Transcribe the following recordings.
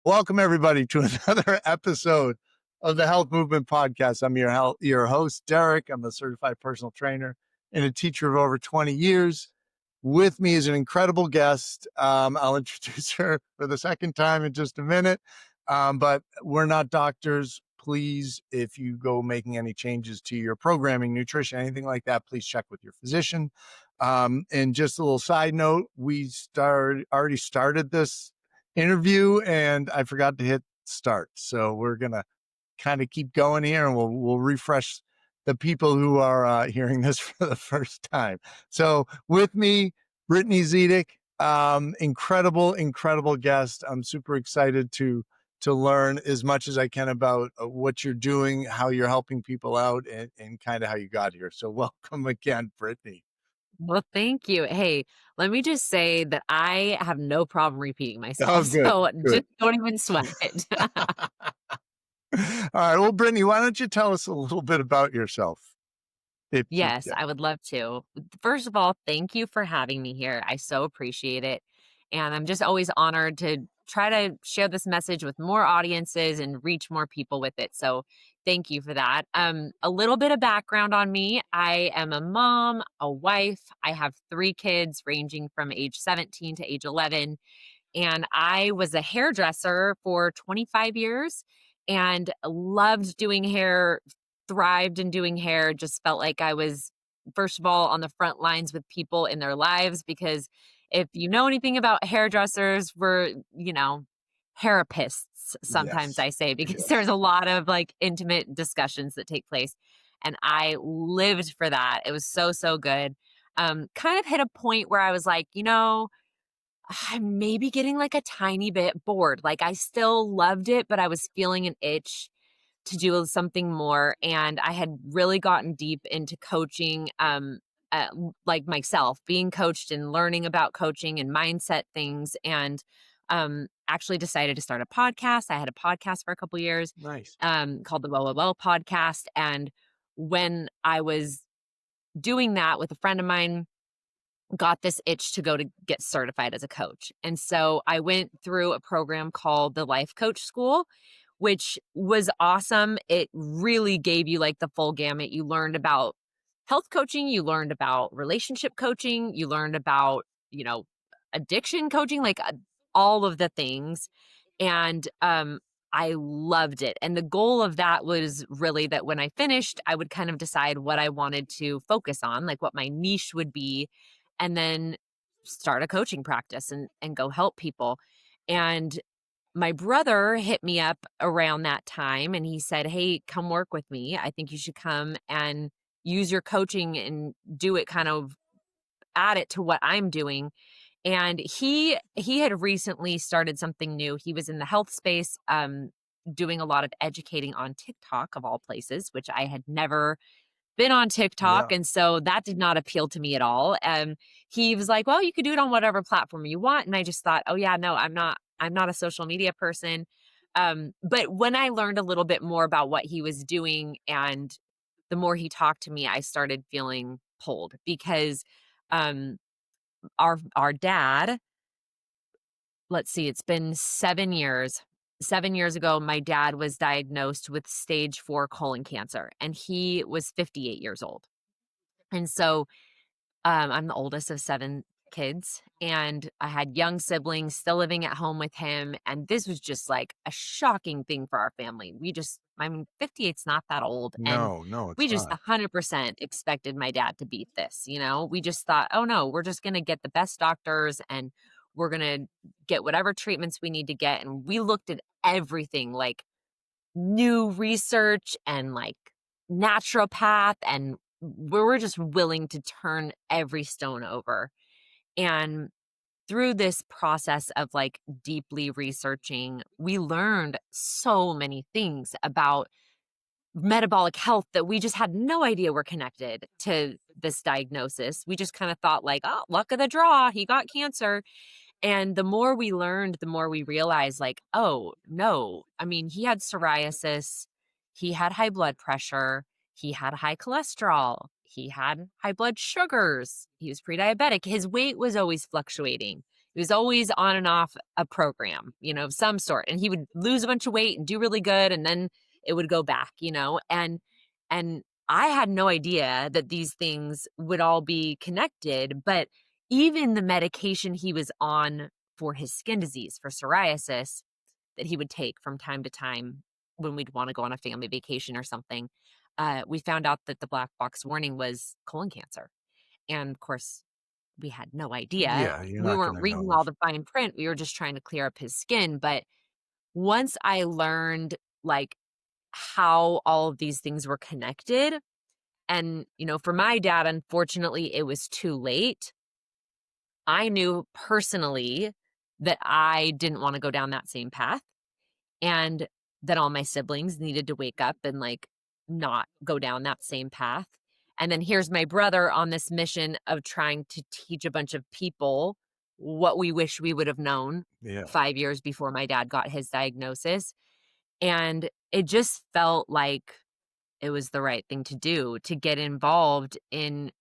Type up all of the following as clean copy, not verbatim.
Welcome, everybody, to another episode of the Health Movement Podcast. I'm your host, Derek. I'm a certified personal trainer and a teacher of over 20 years. With me is an incredible guest. I'll introduce her for the second time in just a minute, but we're not doctors. Please, if you go making any changes to your programming, nutrition, anything like that, please check with your physician. And just a little side note, we already started this interview and I forgot to hit start. So we're going to kind of keep going here and we'll refresh the people who are hearing this for the first time. So with me, Brittney Zeedik, incredible guest. I'm super excited to learn as much as I can about what you're doing, how you're helping people out, and kind of how you got here. So welcome again, Brittney. Well, thank you. Hey, let me just say that I have no problem repeating myself. Oh, good. So just don't even sweat it. All right. Well, Brittney, why don't you tell us a little bit about yourself? If you Yes, can. I would love to. First of all, thank you for having me here. I so appreciate it. And I'm just always honored to try to share this message with more audiences and reach more people with it. So thank you for that. A little bit of background on me. I am a mom, a wife. I have 3 kids ranging from age 17 to age 11. And I was a hairdresser for 25 years and loved doing hair, thrived in doing hair, just felt like I was, first of all, on the front lines with people in their lives. Because if you know anything about hairdressers, we're, therapists, sometimes Yes. I say, because Yes. there's a lot of like intimate discussions that take place. And I lived for that. It was so good. Kind of hit a point where I was like, I'm maybe getting like a tiny bit bored. Like I still loved it, but I was feeling an itch to do something more. And I had really gotten deep into coaching, like myself, being coached and learning about coaching and mindset things. And actually decided to start a podcast. I had a podcast for a couple years, Nice. called the Well podcast. And when I was doing that with a friend of mine, got this itch to go to get certified as a coach. And so I went through a program called the Life Coach School, which was awesome. It really gave you like the full gamut. You learned about health coaching, you learned about relationship coaching, you learned about, addiction coaching, like all of the things. And I loved it. And the goal of that was really that when I finished, I would kind of decide what I wanted to focus on, like what my niche would be, and then start a coaching practice and go help people. And my brother hit me up around that time and he said, "Hey, come work with me. I think you should come and use your coaching and do it, kind of add it to what I'm doing." And he had recently started something new. He was in the health space, doing a lot of educating on TikTok of all places, which I had never been on TikTok. Yeah. And so that did not appeal to me at all. He was like, "Well, you could do it on whatever platform you want." And I just thought, "Oh yeah, no, I'm not a social media person." But when I learned a little bit more about what he was doing and the more he talked to me, I started feeling pulled because um our dad, let's see, it's been 7 years. 7 years ago, my dad was diagnosed with stage 4 colon cancer, and he was 58 years old. And so, I'm the oldest of 7 kids, and I had young siblings still living at home with him, and this was just, like, a shocking thing for our family. 58's not that old, and No, we it's just not. 100% expected my dad to beat this, you know? We just thought, "Oh, no, we're just gonna get the best doctors, and we're gonna get whatever treatments we need to get," and we looked at everything, like, new research and, like, naturopath, and we were just willing to turn every stone over. And through this process of like deeply researching, we learned so many things about metabolic health that we just had no idea were connected to this diagnosis. We just kind of thought like, "Oh, luck of the draw, he got cancer." And the more we learned, the more we realized like, "Oh, no. I mean, he had psoriasis, he had high blood pressure, he had high cholesterol, he had high blood sugars, he was pre-diabetic. His weight was always fluctuating. He was always on and off a program, of some sort. And he would lose a bunch of weight and do really good. And then it would go back, and I had no idea that these things would all be connected. But even the medication he was on for his skin disease, for psoriasis, that he would take from time to time when we'd want to go on a family vacation or something, we found out that the black box warning was colon cancer. And of course, we had no idea. Yeah, you're We not weren't gonna reading know. all the fine print. We were just trying to clear up his skin. But once I learned like how all of these things were connected, and for my dad, unfortunately, it was too late. I knew personally that I didn't want to go down that same path, and that all my siblings needed to wake up and not go down that same path. And then here's my brother on this mission of trying to teach a bunch of people what we wish we would have known Yeah, 5 years before my dad got his diagnosis. And it just felt like it was the right thing to do, to get involved in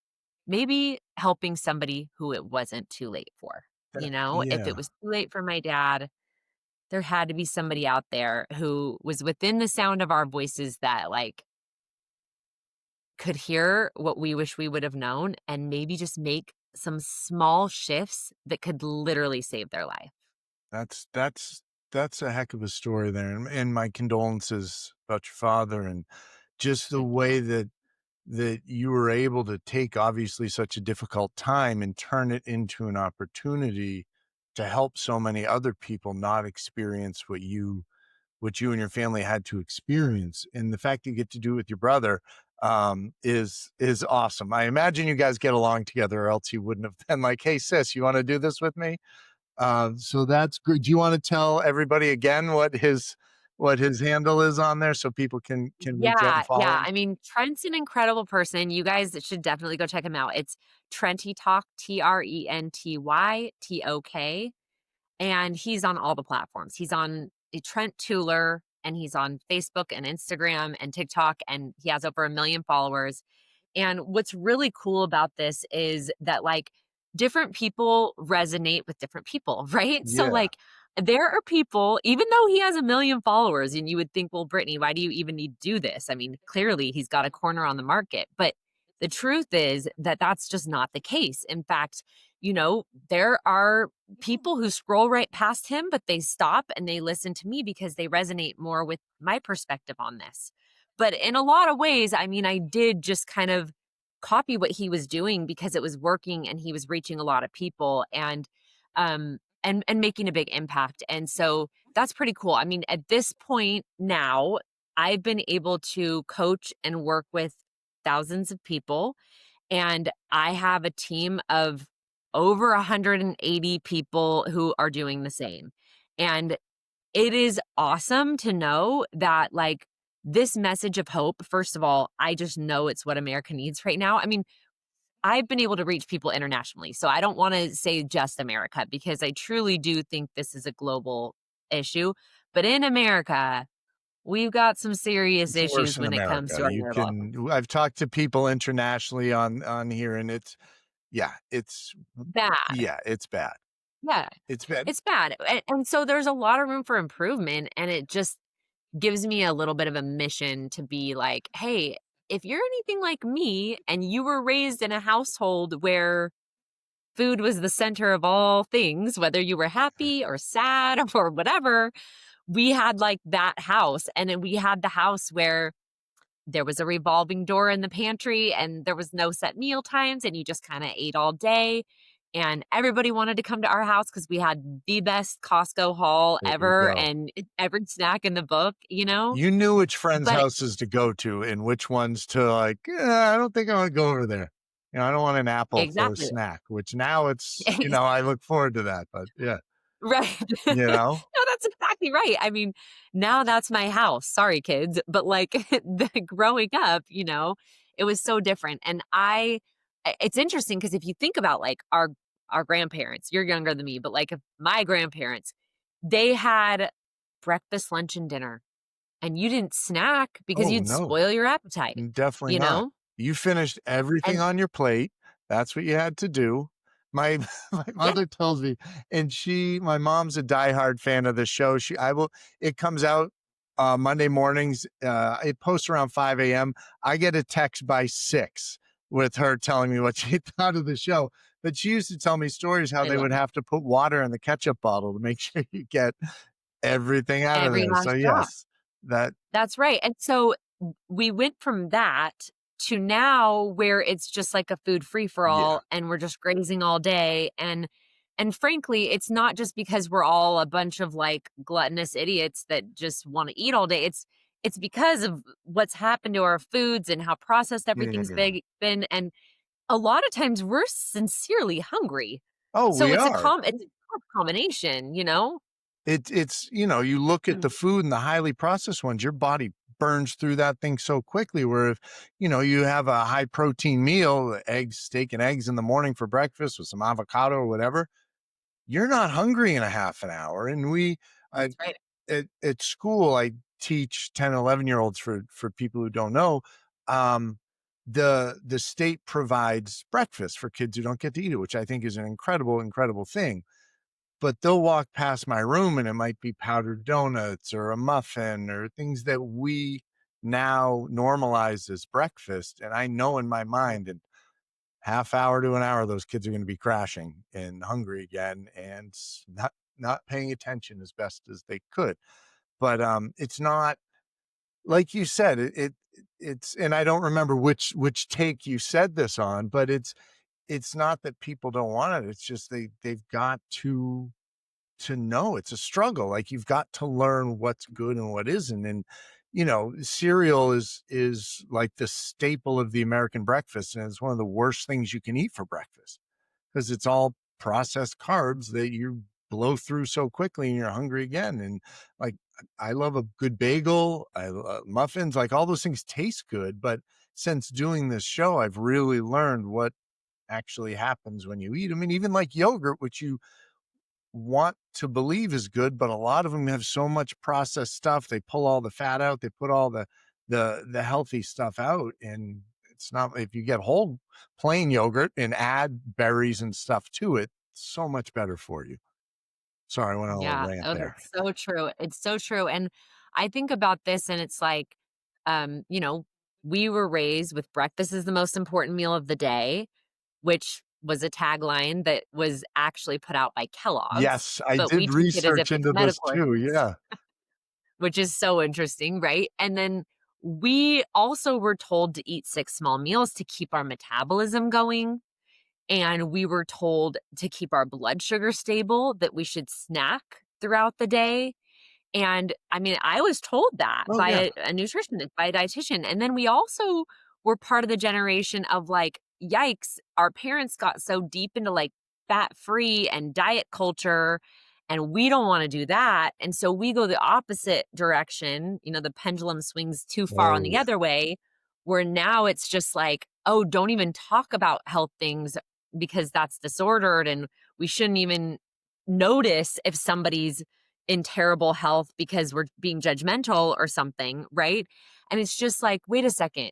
maybe helping somebody who it wasn't too late for. If it yeah, was too late for my dad, there had to be somebody out there who was within the sound of our voices that could hear what we wish we would have known and maybe just make some small shifts that could literally save their life. that's that's that's a heck of a story there, and my condolences about your father, and just the Thank way you. that you were able to take obviously such a difficult time and turn it into an opportunity to help so many other people not experience what you and your family had to experience. And the fact that you get to do it with your brother is awesome. I imagine you guys get along together, or else you wouldn't have been like, "Hey, sis, you want to do this with me?" So that's good. Do you want to tell everybody again what his handle is on there so people can reach out Yeah, and follow yeah. him? I mean, Trent's an incredible person. You guys should definitely go check him out. It's Trenty Talk, TrentyTok. And he's on all the platforms. He's on Trent Tueller, and he's on Facebook and Instagram and TikTok, and he has over 1 million followers. And what's really cool about this is that different people resonate with different people, right? So Yeah, there are people, even though he has 1 million followers, and you would think, well, Brittany, why do you even need to do this? I mean, clearly he's got a corner on the market. But the truth is that that's just not the case. In fact, there are people who scroll right past him, but they stop and they listen to me because they resonate more with my perspective on this. But in a lot of ways, I mean, I did just kind of copy what he was doing because it was working and he was reaching a lot of people and making a big impact. And so that's pretty cool. I mean, at this point now, I've been able to coach and work with thousands of people, and I have a team of over 180 people who are doing the same. And it is awesome to know that this message of hope, first of all, I just know it's what America needs right now. I mean, I've been able to reach people internationally. So I don't want to say just America, because I truly do think this is a global issue. But in America, we've got some serious it's worse issues in when it comes America. to our metabolism. I've talked to people internationally on here, and yeah, it's Bad. yeah, it's bad. Yeah. It's bad. It's bad. And so there's a lot of room for improvement. And it just gives me a little bit of a mission to be like, hey, if you're anything like me and you were raised in a household where food was the center of all things, whether you were happy or sad or whatever, we had that house. And then we had the house where there was a revolving door in the pantry and there was no set meal times and you just kind of ate all day. And everybody wanted to come to our house because we had the best Costco haul There you ever go. and every snack in the book. You knew which friends' But houses to go to and which ones to I don't think I want to go over there. I don't want an apple for a exactly. snack, which now I look forward to that, but yeah, Right. you know? No, that's exactly right. I mean, now that's my house. Sorry, kids. But growing up, it was so different. And it's interesting because if you think about our grandparents, you're younger than me, but if my grandparents, they had breakfast, lunch, and dinner, and you didn't snack because Oh, you'd no, spoil your appetite, definitely you not. know? You finished everything And on your plate. That's what you had to do. My my Yeah, mother tells me, and my mom's a diehard fan of the show. It comes out Monday mornings. It posts around 5 a.m. I get a text by 6 with her telling me what she thought of the show. But she used to tell me stories how I they love would have to put water in the ketchup bottle to make sure you get everything out of every there. So last drop. yes, that That's right, and so we went from that to now where it's just like a food free for yeah. all and we're just grazing all day, and frankly, it's not just because we're all a bunch of, like, gluttonous idiots that just wanna eat all day, it's because of what's happened to our foods and how processed everything's Mhm. been, and a lot of times we're sincerely hungry. Oh, So we are. it's a tough combination, you know? It's you look at Mm, the food and the highly processed ones, your body burns through that thing so quickly. Where if, you have a high protein meal, eggs, steak and eggs in the morning for breakfast with some avocado or whatever, you're not hungry in a half an hour. And I, that's right. at school, I teach 10, 11-year-olds for people who don't know. Um, the state provides breakfast for kids who don't get to eat it, which I think is an incredible, incredible thing, but they'll walk past my room and it might be powdered donuts or a muffin or things that we now normalize as breakfast. And I know in my mind, in half hour to an hour, those kids are going to be crashing and hungry again and not paying attention as best as they could. But it's not like you said. It's, and I don't remember which take you said this on, but it's not that people don't want it. It's just they've got to know it's a struggle. Like, you've got to learn what's good and what isn't. And cereal is like the staple of the American breakfast, and it's one of the worst things you can eat for breakfast because it's all processed carbs that you blow through so quickly and you're hungry again. And like, I love a good bagel, I love muffins, like all those things taste good. But since doing this show, I've really learned what actually happens when you eat. I mean, even like yogurt, which you want to believe is good, but a lot of them have so much processed stuff. They pull all the fat out, they put all the healthy stuff out. And it's not, if you get whole plain yogurt and add berries and stuff to it, so much better for you. Sorry, I went on a little Yeah. rant Oh, there. that's so true. It's so true. And I think about this and it's like, you know, we were raised with breakfast is the most important meal of the day, which was a tagline that was actually put out by Kellogg's, Yes, I but we did took it as if research it's into this medical too. advice, Yeah. which is so interesting, right? And then we also were told to eat 6 small meals to keep our metabolism going. And we were told to keep our blood sugar stable, that we should snack throughout the day. And I mean, I was told that Oh by yeah. a nutritionist, by a dietitian. And then we also were part of the generation of like, yikes, our parents got so deep into like fat free and diet culture, and we don't want to do that. And so we go the opposite direction. You know, the pendulum swings too far on Oh the yeah. other way, where now it's just like, oh, don't even talk about health things because that's disordered. And we shouldn't even notice if somebody's in terrible health because we're being judgmental or something, right? And it's just like, wait a second,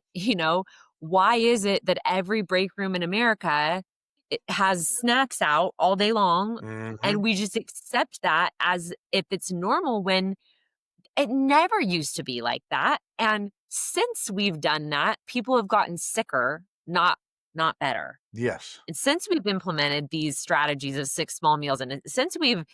why is it that every break room in America it has snacks out all day long Hmm. and we just accept that as if it's normal when it never used to be like that. And since we've done that, people have gotten sicker, not better. Yes. And since we've implemented these strategies of 6 small meals, and since we've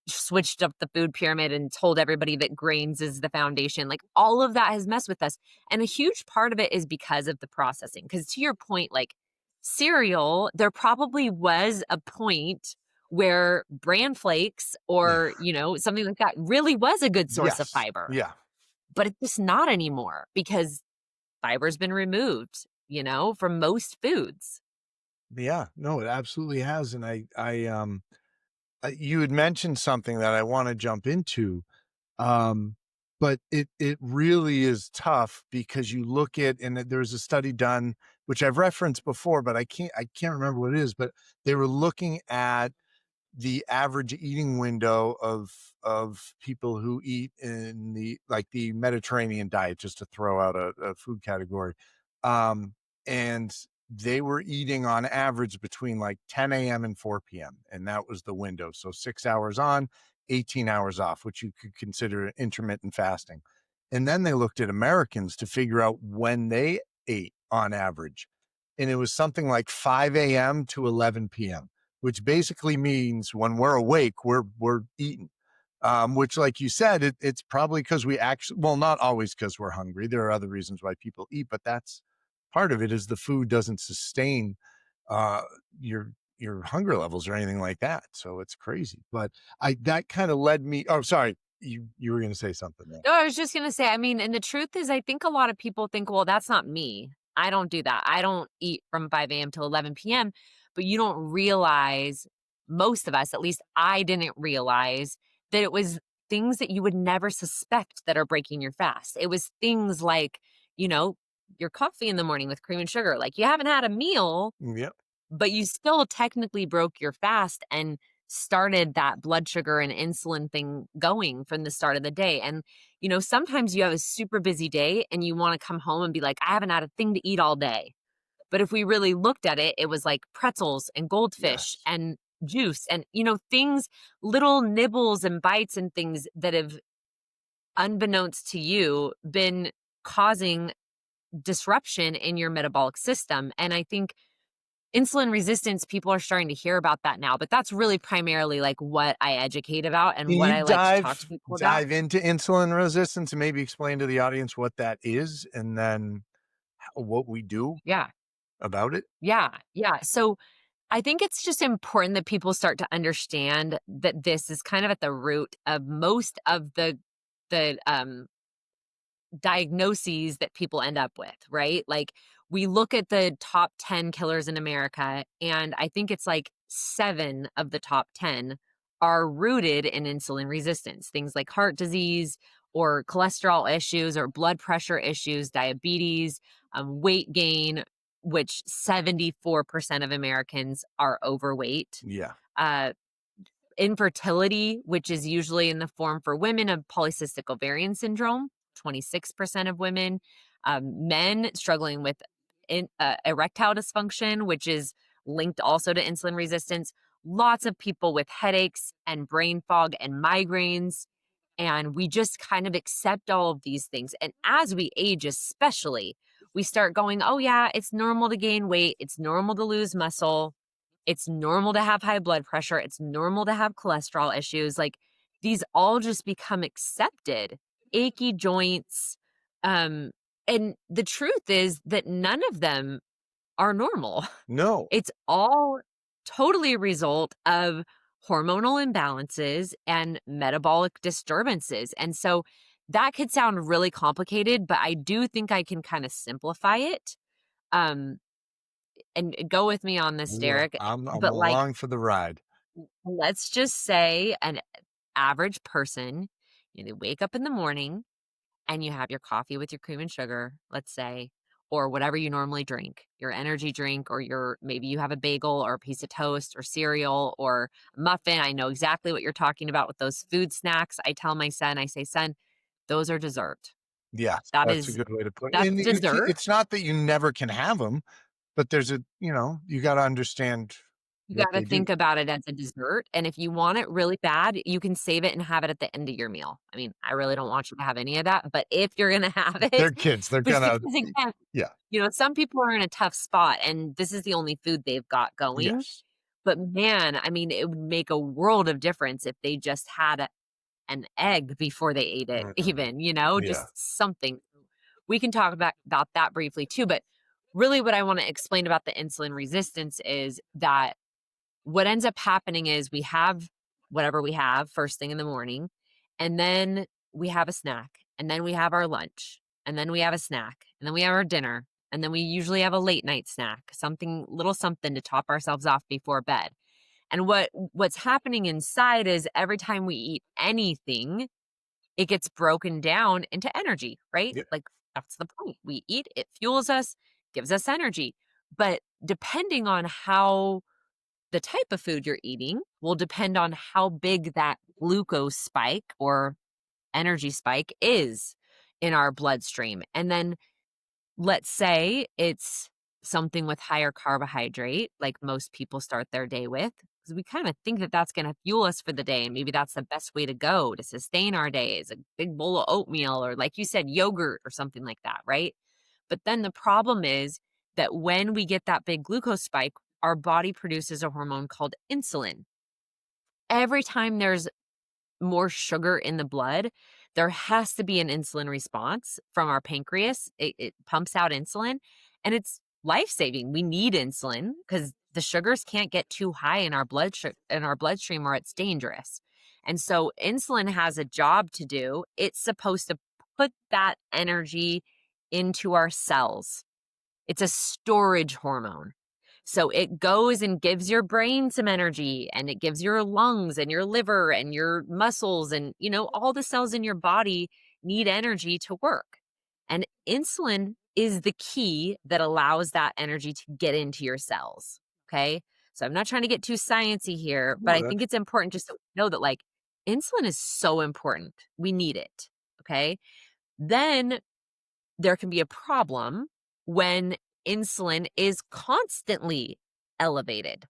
switched up the food pyramid and told everybody that grains is the foundation, like, all of that has messed with us, and a huge part of it is because of the processing. Because to your point, like, cereal, there probably was a point where bran flakes Yeah. or, something like that really was a good source of Yes. fiber, Yeah. but it's just not anymore because fiber's been removed, from most foods. Yeah. No, it absolutely has. And you had mentioned something that I want to jump into. Um, but it really is tough because you look at, and there's a study done which I've referenced before, but I can't remember what it is, but they were looking at the average eating window of people who eat in the Mediterranean diet, just to throw out a food category. And they were eating on average between like 10 a.m. and 4 p.m. And that was the window. So 6 hours on, 18 hours off, which you could consider intermittent fasting. And then they looked at Americans to figure out when they ate on average. And it was something like 5 a.m. to 11 p.m., which basically means when we're awake, we're eating. Which, like you said, it's probably because we actually, well, not always because we're hungry. There are other reasons why people eat, but that's part of it is the food doesn't sustain uh, your hunger levels or anything like that. So it's crazy. But that kind of led me. Oh, sorry, you were going to say something there. No, I was just gonna say, I mean, and the truth is, I think a lot of people think, well, that's not me. I don't do that. I don't eat from 5 a.m. till 11 p.m. But you don't realize, most of us, at least I didn't realize, that it was things that you would never suspect that are breaking your fast. It was things like, you know, your coffee in the morning with cream and sugar. Like you haven't had a meal, Yep. but you still technically broke your fast and started that blood sugar and insulin thing going from the start of the day. And, you know, sometimes you have a super busy day and you want to come home and be like, I haven't had a thing to eat all day. But if we really looked at it, it was like pretzels and goldfish Yes. and juice and, you know, things, little nibbles and bites and things that have, unbeknownst to you, been causing disruption in your metabolic system. And I think insulin resistance, people are starting to hear about that now, but that's really primarily like what I educate about and Can what you I like to talk to people about. dive into insulin resistance and maybe explain to the audience what that is and then what we do Yeah. about it? Yeah. Yeah. So I think it's just important that people start to understand that this is kind of at the root of most of the diagnoses that people end up with, right? Like we look at the top 10 killers in America, and I think it's like 7 of the top 10 are rooted in insulin resistance, things like heart disease or cholesterol issues or blood pressure issues, diabetes, weight gain, which 74% of Americans are overweight. Yeah. Uh, Infertility, which is usually in the form for women of polycystic ovarian syndrome, 26% of women. Men struggling with erectile dysfunction, which is linked also to insulin resistance. Lots of people with headaches and brain fog and migraines. And we just kind of accept all of these things. And as we age, especially, we start going, oh, yeah, it's normal to gain weight. It's normal to lose muscle. It's normal to have high blood pressure. It's normal to have cholesterol issues. Like these all just become accepted. Achy joints. Um, and the truth is that none of them are normal. No. It's all totally a result of hormonal imbalances and metabolic disturbances. And so that could sound really complicated, but I do think I can kind of simplify it. Um, and go with me on this, Well, Derek. I'm But like, along for the ride. let's just say an average person, you know, they wake up in the morning and you have your coffee with your cream and sugar, let's say, or whatever you normally drink, your energy drink, or your maybe you have a bagel or a piece of toast or cereal or a muffin. I know exactly what you're talking about with those food snacks. I tell my son, I say, son, those are dessert. Yes, That that's a is good way to put it. that's And dessert. it's not that you never can have them, but there's you gotta understand You what gotta they do. think about it as a dessert, and if you want it really bad, you can save it and have it at the end of your meal. I mean, I really don't want you to have any of that, but if you're gonna have it, They're kids, they're but gonna because again, yeah. you know, some people are in a tough spot and this is the only food they've got going. Yes. But man, I mean, it would make a world of difference if they just had an egg before they ate it, Mhm. even, you know, Yeah. just something. We can talk about that briefly too, but really what I want to explain about the insulin resistance is that what ends up happening is we have whatever we have first thing in the morning, and then we have a snack, and then we have our lunch, and then we have a snack, and then we have our dinner, and then we usually have a late night snack, something little something to top ourselves off before bed. And what's happening inside is every time we eat anything, it gets broken down into energy, right? Yeah. Like that's the point. We eat, it fuels us, gives us energy. But depending on how the type of food you're eating will depend on how big that glucose spike or energy spike is in our bloodstream. And then let's say it's something with higher carbohydrate, like most people start their day with, because we kind of think that that's going to fuel us for the day. And maybe that's the best way to go to sustain our days, a big bowl of oatmeal, or like you said, yogurt or something like that, right? But then the problem is that when we get that big glucose spike, our body produces a hormone called insulin. Every time there's more sugar in the blood, there has to be an insulin response from our pancreas. It pumps out insulin, and it's life-saving. We need insulin because the sugars can't get too high in our bloodstream or it's dangerous. And so insulin has a job to do. It's supposed to put that energy into our cells. It's a storage hormone. So it goes and gives your brain some energy, and it gives your lungs and your liver and your muscles and, all the cells in your body need energy to work. And insulin is the key that allows that energy to get into your cells. Okay. So I'm not trying to get too sciencey here, but No, I think it's important just to know that insulin is so important. We need it. Okay. Then there can be a problem when insulin is constantly elevated.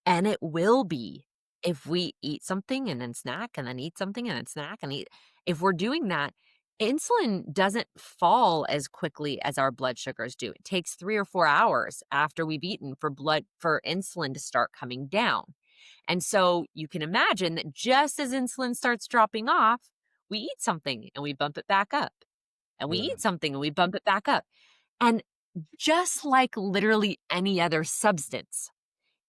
And it will be if we eat something and then snack and then eat something and then snack and eat. If we're doing that, insulin doesn't fall as quickly as our blood sugars do. It takes 3 or 4 hours after we've eaten for insulin to start coming down. And so you can imagine that just as insulin starts dropping off, we eat something and we bump it back up. And we eat something and we bump it back up. And just like literally any other substance,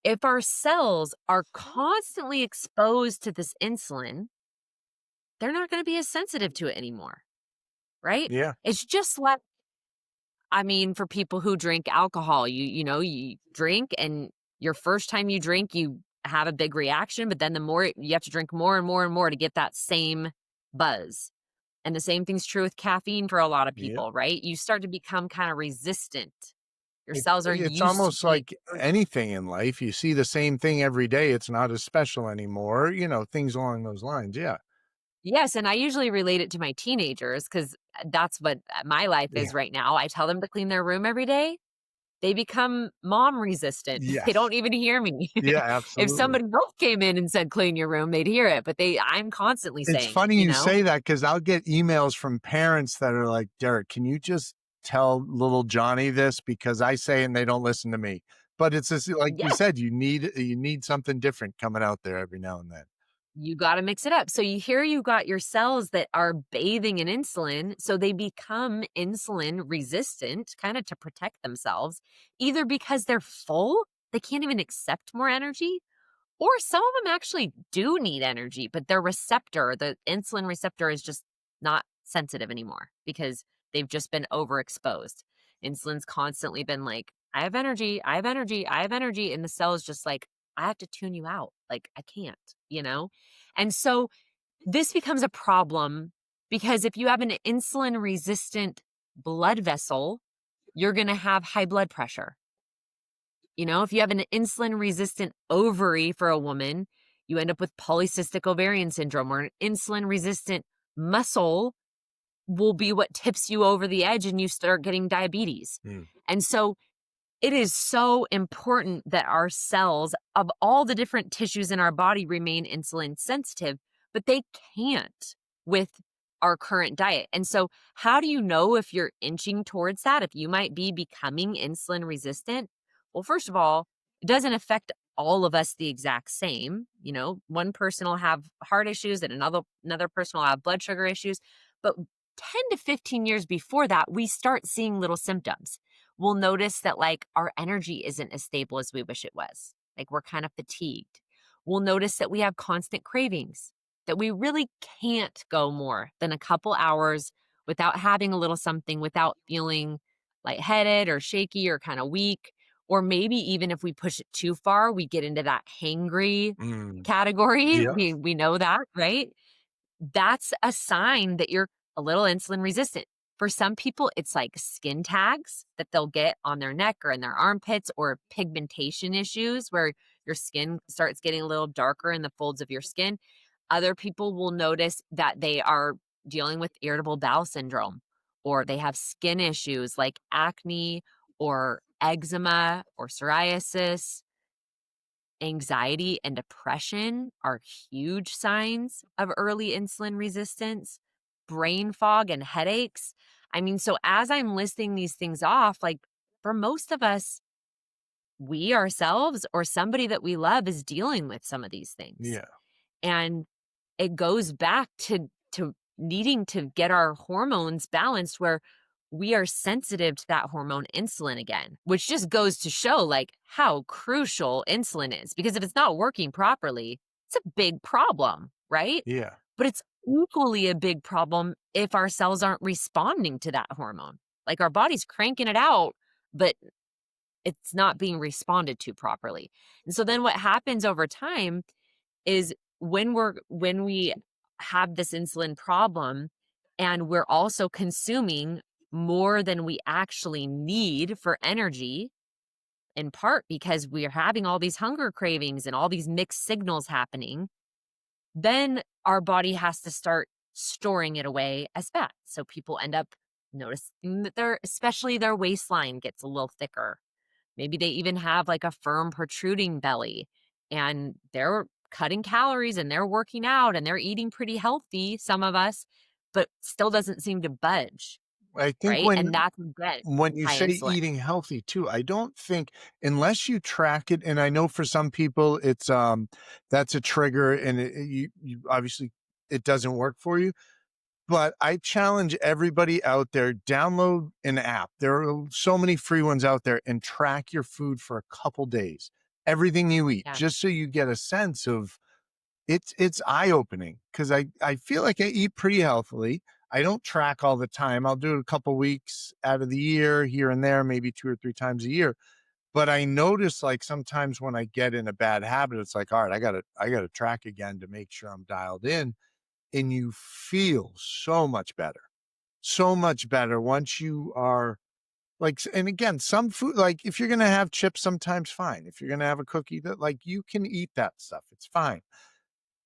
if our cells are constantly exposed to this insulin, they're not going to be as sensitive to it anymore, right? Yeah. It's just like, for people who drink alcohol, you drink, and your first time you drink, you have a big reaction, but then the more you have to drink more and more and more to get that same buzz. And the same thing's true with caffeine for a lot of Yeah. people, right? You start to become kind of resistant. Your It cells are it's used to almost being. like anything in life. You see the same thing every day. It's not as special anymore, things along those lines. Yeah. Yes, and I usually relate it to my teenagers because that's what my life Yeah. is right now. I tell them to clean their room every day. They become mom resistant. They Yes. don't even hear me. Yeah, If absolutely. somebody else came in and said, "Clean your room," they'd hear it, but I'm constantly It's saying funny you it. say that because I'll get emails from parents that are like, "Derek, can you just tell little Johnny this? Because I say and they don't listen to me." But it's just like you Yeah. said, you need something different coming out there every now and then. You gotta mix it up. So you got your cells that are bathing in insulin, so they become insulin resistant, kind of to protect themselves, either because they're full, they can't even accept more energy, or some of them actually do need energy, but the insulin receptor is just not sensitive anymore because they've just been overexposed. Insulin's constantly been like, I have energy, I have energy, I have energy. And the cell is just like, I have to tune you out. Like, I can't, you know? And so this becomes a problem because if you have an insulin resistant blood vessel, you're going to have high blood pressure. If you have an insulin resistant ovary for a woman, you end up with polycystic ovarian syndrome, or an insulin resistant muscle will be what tips you over the edge and you start getting diabetes. Mm. And so it is so important that our cells of all the different tissues in our body remain insulin sensitive, but they can't with our current diet. And so, how do you know if you're inching towards that, if you might be becoming insulin resistant? Well, first of all, it doesn't affect all of us the exact same. One person will have heart issues and another person will have blood sugar issues. But 10 to 15 years before that, we start seeing little symptoms. We'll notice that our energy isn't as stable as we wish it was. We're kind of fatigued. We'll notice that we have constant cravings, that we really can't go more than a couple hours without having a little something, without feeling lightheaded or shaky or kind of weak. Or maybe even if we push it too far, we get into that hangry Mm. category. Yeah. We know that, right? That's a sign that you're a little insulin resistant. For some people, it's like skin tags that they'll get on their neck or in their armpits, or pigmentation issues where your skin starts getting a little darker in the folds of your skin. Other people will notice that they are dealing with irritable bowel syndrome, or they have skin issues like acne or eczema or psoriasis, anxiety and depression are huge signs of early insulin resistance, brain fog and headaches. I mean, so as I'm listing these things off, like for most of us, we ourselves or somebody that we love is dealing with some of these things. Yeah. And it goes back to needing to get our hormones balanced where we are sensitive to that hormone insulin again, which just goes to show like how crucial insulin is because if it's not working properly, it's a big problem, right? Yeah. But it's equally a big problem if our cells aren't responding to that hormone. Like our body's cranking it out, but it's not being responded to properly. And so then what happens over time is when we have this insulin problem and we're also consuming more than we actually need for energy, in part because we're having all these hunger cravings and all these mixed signals happening, then our body has to start storing it away as fat. So people end up noticing that especially their waistline gets a little thicker. Maybe they even have like a firm protruding belly and they're cutting calories and they're working out and they're eating pretty healthy, some of us, but still doesn't seem to budge, I think right? And when that's again when you high say insulin. eating healthy too, I don't think unless you track it, and I know for some people it's that's a trigger and you obviously it doesn't work for you. But I challenge everybody out there, download an app. There are so many free ones out there and track your food for a couple days. Everything you eat, Yeah. just so you get a sense of it's eye-opening because I feel like I eat pretty healthily. I don't track all the time. I'll do it a couple weeks out of the year, here and there, maybe 2 or 3 times a year. But I notice like sometimes when I get in a bad habit, it's like, all right, I gotta track again to make sure I'm dialed in. And you feel so much better once you are like, and again, some food, like if you're going to have chips, sometimes fine. If you're going to have a cookie that like you can eat that stuff, it's fine.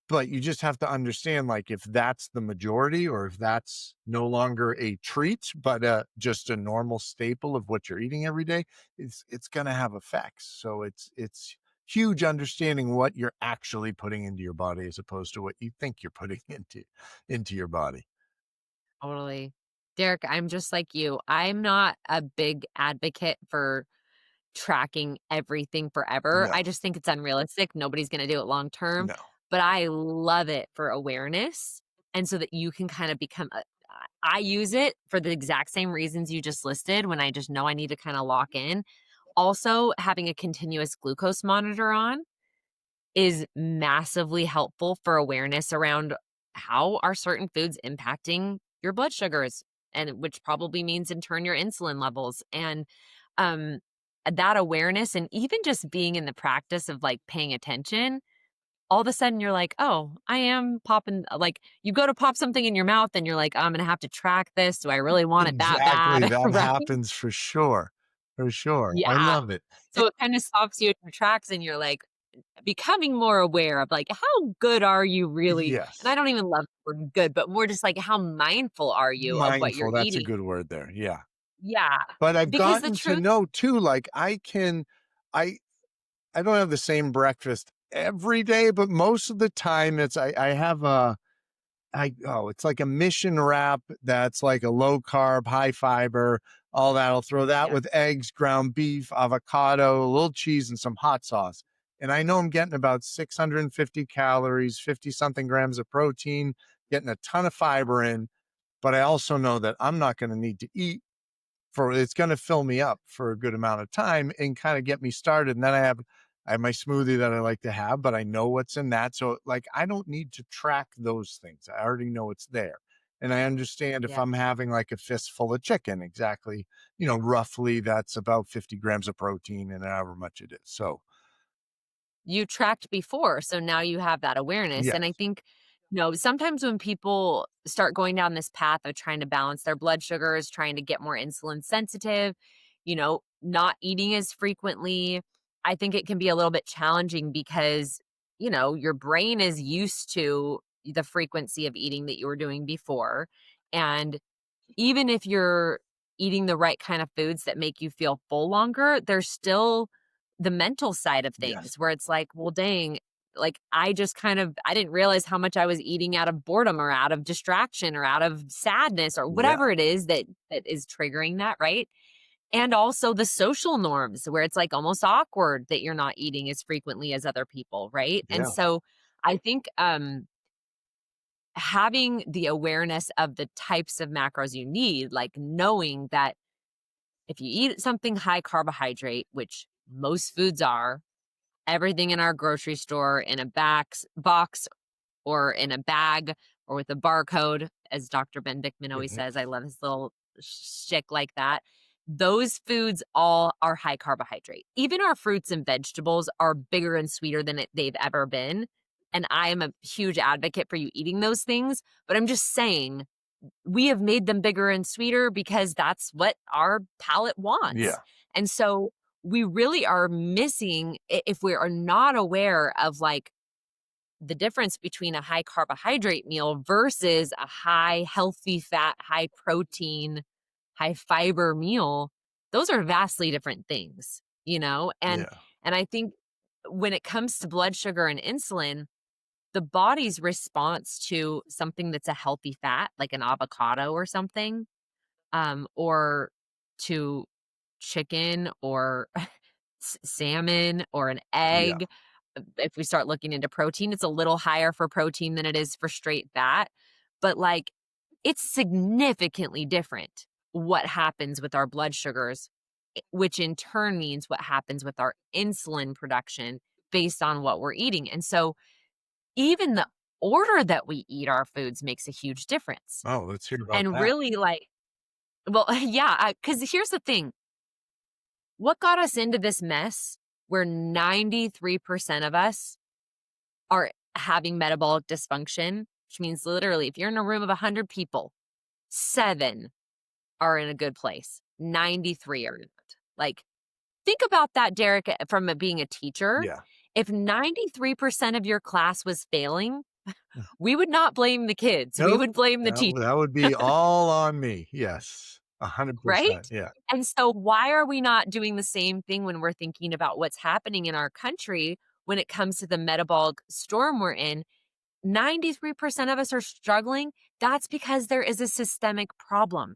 But you just have to understand, like, if that's the majority or if that's no longer a treat, but just a normal staple of what you're eating every day, it's going to have effects. So it's huge understanding what you're actually putting into your body as opposed to what you think you're putting into your body. Totally. Derek, I'm just like you. I'm not a big advocate for tracking everything forever. No, I just think it's unrealistic. Nobody's going to do it long term, no, but I love it for awareness and so that you can kind of become I use it for the exact same reasons you just listed when I just know I need to kind of lock in. Also, having a continuous glucose monitor on is massively helpful for awareness around how are certain foods impacting your blood sugars and which probably means in turn your insulin levels and um that awareness and even just being in the practice of like paying attention all of a sudden you're like oh I am popping like you go to pop something in your mouth and you're like I'm gonna have to track this do I really want it that exactly. bad That right happens for sure. For sure. I yeah love it. so it kind of stops you in your tracks and you're like becoming more aware of like how good are you really and I Yes. don't even love the word good but more just like how mindful are you of what you're Mindful. That's a eating good word there. Yeah. yeah But I've because the gotten to truth know too, like I I don't have the same breakfast every day, but most of the time I have it's like a mission wrap that's like a low carb, high fiber, all that. I'll throw that yeah with eggs, ground beef, avocado, a little cheese, and some hot sauce. And I know I'm getting about 650 calories, 50 something grams of protein, getting a ton of fiber in. But I also know that I'm not going to need to eat for it's going to fill me up for a good amount of time and kind of get me started. And then I have my smoothie that I like to have, but I know what's in that. So like I don't need to track those things. I already know it's there. And I understand if yeah I'm having like a fistful of chicken, exactly, roughly that's about 50 grams of protein and however much it is. So you tracked before so now you have that awareness and I yes, think sometimes when people start going down this path of trying to balance their blood sugars trying to get more insulin sensitive not eating as frequently I think it can be a little bit challenging because your brain is used to the frequency of eating that you were doing before and even if you're eating the right kind of foods that make you feel full longer, there's still the mental side of Yes. things where it's like, well, dang, like I didn't realize how much I was eating out of boredom or out of distraction or out of sadness or Yeah. whatever it is that is triggering that, right? And also the social norms where it's like almost awkward that you're not eating as frequently as other people, right? And Yeah. so I think having the awareness of the types of macros you need, like knowing that if you eat something high carbohydrate, which most foods are, everything in our grocery store in a box or in a bag or with a barcode, as Dr. Ben Dickman always Mhm. says, I love his little shtick like that. Those foods all are high carbohydrate. Even our fruits and vegetables are bigger and sweeter than they've ever been. And I am a huge advocate for you eating those things. But I'm just saying, we have made them bigger and sweeter because that's what our palate Yeah. wants. And so we really are missing, if we are not aware of like the difference between a high carbohydrate meal versus a high healthy fat, high protein, high fiber meal, those are vastly different things, you know? Yeah. And I think when it comes to blood sugar and insulin, the body's response to something that's a healthy fat, like an avocado or something, or to chicken or salmon or an Yeah. egg. If we start looking into protein, it's a little higher for protein than it is for straight fat, but like it's significantly different what happens with our blood sugars, which in turn means what happens with our insulin production based on what we're eating. And so even the order that we eat our foods makes a huge difference. Oh, let's hear about And that. really, like, well, yeah, because here's the thing. What got us into this mess where 93% of us are having metabolic dysfunction, which means literally if you're in a room of 100 people, 7 are in a good place, 93 are not. Like, think about that, Derek, from being a teacher. Yeah. If 93% of your class was failing, we would not blame the kids. We Nope. would blame the teacher, That would be all on me. Yes. right? 100%. Yeah. And so, why are we not doing the same thing when we're thinking about what's happening in our country when it comes to the metabolic storm we're in? 93% of us are struggling. That's because there is a systemic problem.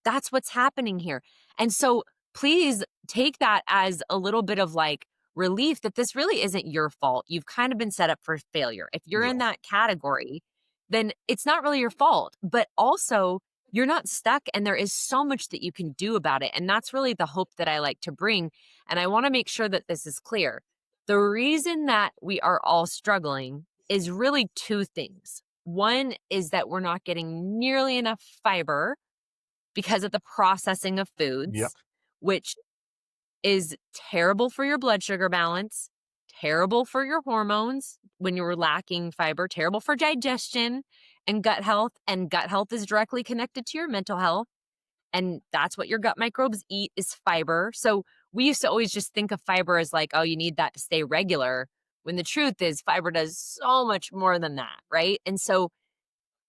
That's what's happening here. And so please take that as a little bit of like relief that this really isn't your fault. You've kind of been set up for failure. If you're in Yes. that category, then it's not really your fault, but also you're not stuck and there is so much that you can do about it. And that's really the hope that I like to bring. And I want to make sure that this is clear. The reason that we are all struggling is really two things. One is that we're not getting nearly enough fiber because of the processing of Yep. foods, which is terrible for your blood sugar balance, terrible for your hormones when you're lacking fiber, terrible for digestion and gut health. And gut health is directly connected to your mental health. And that's what your gut microbes eat is fiber. So we used to always just think of fiber as like, oh, you need that to stay regular. When the truth is, fiber does so much more than that, right? And so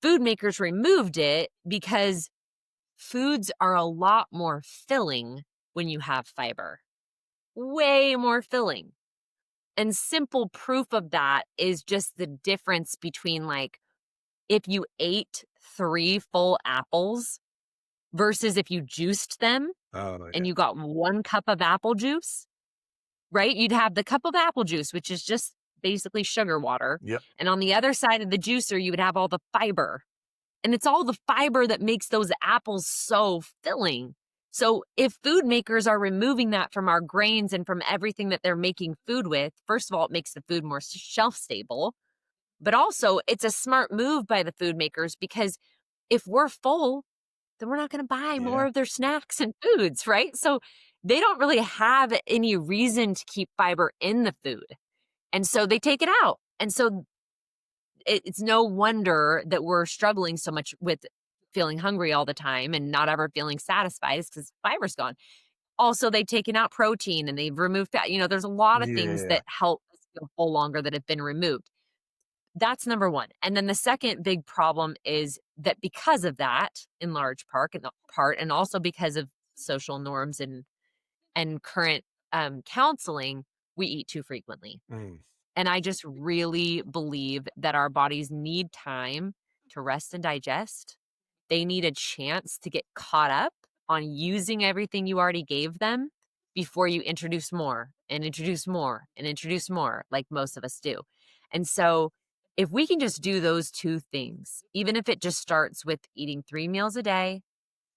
food makers removed it because foods are a lot more filling when you have fiber, way more filling. And simple proof of that is just the difference between like if you ate 3 full apples versus if you juiced them Oh, yeah. and you got 1 cup of apple juice, right? You'd have the cup of apple juice, which is just basically sugar water. Yep. And on the other side of the juicer, you would have all the fiber. And it's all the fiber that makes those apples so filling. So if food makers are removing that from our grains and from everything that they're making food with, first of all, it makes the food more shelf stable. But also, it's a smart move by the food makers because if we're full, then we're not going to buy more Yeah. of their snacks and foods, right? So they don't really have any reason to keep fiber in the food. And so they take it out. And so it's no wonder that we're struggling so much with feeling hungry all the time and not ever feeling satisfied is because fiber's gone. Also, they've taken out protein and they've removed fat. You know, there's a lot of things Yeah. that help us feel full longer that have been removed. That's number one. And then the second big problem is that because of that, in large part, and also because of social norms and current counseling, we eat too frequently. Mm. And I just really believe that our bodies need time to rest and digest. They need a chance to get caught up on using everything you already gave them before you introduce more and introduce more and introduce more, like most of us do. And so, if we can just do those two things, even if it just starts with eating 3 meals a day